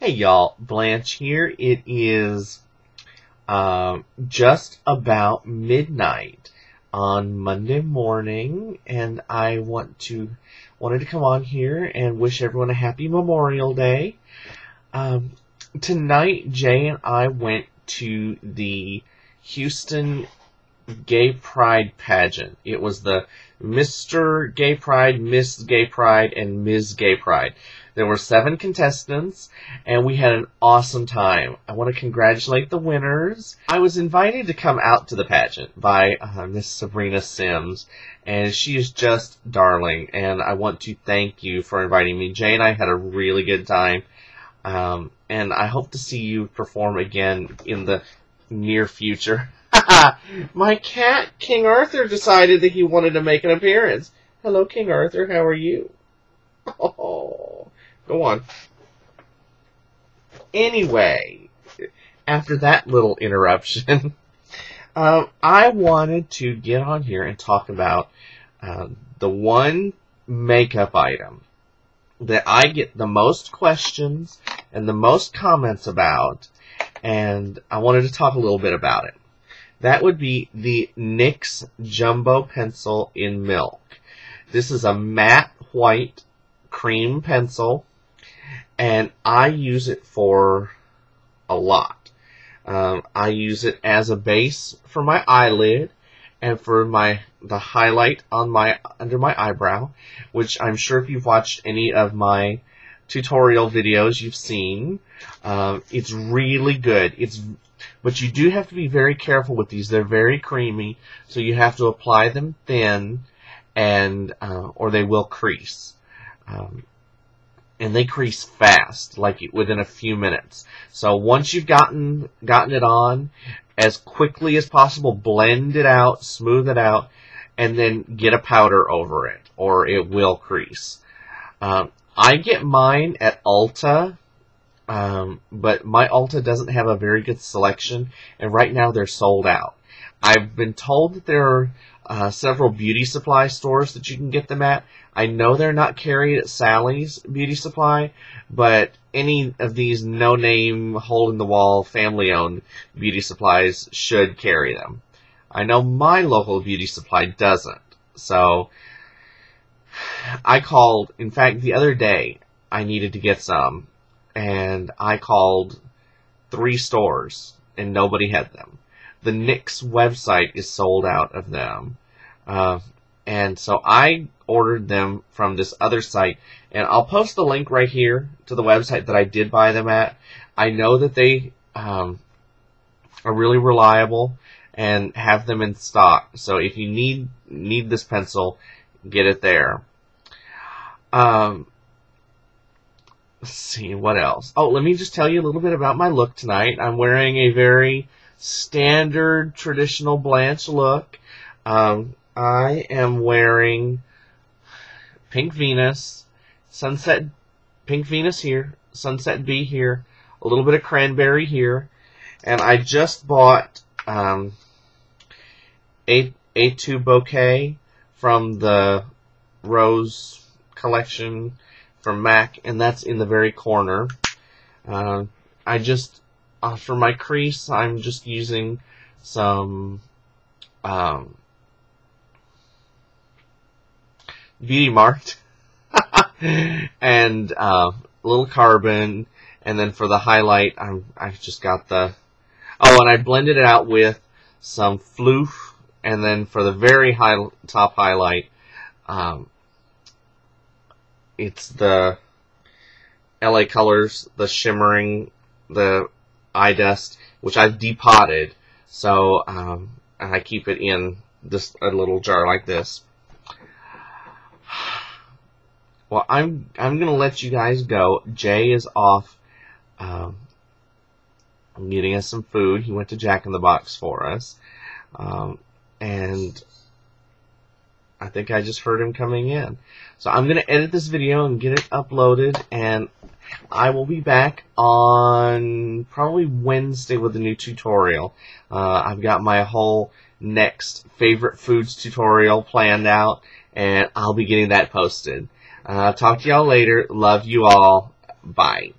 Hey y'all, Blanche here. It is just about midnight on Monday morning, and I wanted to come on here and wish everyone a happy Memorial Day. Tonight, Jay and I went to the Houston Gay Pride pageant. It was the Mr. Gay Pride, Miss Gay Pride, and Ms. Gay Pride. There were 7 contestants, and we had an awesome time. I want to congratulate the winners. I was invited to come out to the pageant by Miss Sabrina Sims, and she is just darling, and I want to thank you for inviting me. Jay and I had a really good time, and I hope to see you perform again in the near future. My cat, King Arthur, decided that he wanted to make an appearance. Hello, King Arthur. How are you? Oh, go on. Anyway, after that little interruption, I wanted to get on here and talk about the one makeup item that I get the most questions and the most comments about, and I wanted to talk a little bit about it. That would be the NYX Jumbo Pencil in Milk. This is a matte white cream pencil, and I use it for a lot. I use it as a base for my eyelid and for the highlight on under my eyebrow, which I'm sure if you've watched any of my tutorial videos you've seen. It's really good. But you do have to be very careful with these. They're very creamy, so you have to apply them thin, and or they will crease. And they crease fast, like within a few minutes. So once you've gotten it on, as quickly as possible, blend it out, smooth it out, and then get a powder over it, or it will crease. I get mine at Ulta. But my Ulta doesn't have a very good selection, and right now they're sold out. I've been told that there are several beauty supply stores that you can get them at. I know they're not carried at Sally's Beauty Supply, but any of these no-name, hole-in-the-wall, family-owned beauty supplies should carry them. I know my local beauty supply doesn't, so I called. In fact, the other day, I needed to get some, and I called 3 stores, and nobody had them. The NYX website is sold out of them. And so I ordered them from this other site, and I'll post the link right here to the website that I did buy them at. I know that they are really reliable and have them in stock. So if you need this pencil, get it there. Let's see, what else? Oh, let me just tell you a little bit about my look tonight. I'm wearing a very standard, traditional Blanche look. I am wearing Pink Venus, Pink Venus here, Sunset Bee here, a little bit of cranberry here, and I just bought A2 Bouquet from the Rose collection from MAC, and that's in the very corner. I just, for my crease, I'm just using some Beauty Marked and a little carbon, and then for the highlight, I've just got the, oh, and I blended it out with some floof, and then for the very top highlight, it's the LA Colors, the shimmering, the eye dust, which I've depotted, so and I keep it in just a little jar like this. Well, I'm gonna let you guys go. Jay is off getting us some food. He went to Jack in the Box for us, and I think I just heard him coming in. So I'm gonna edit this video and get it uploaded, and I will be back on probably Wednesday with a new tutorial. I've got my whole next favorite foods tutorial planned out, and I'll be getting that posted. Talk to y'all later. Love you all. Bye.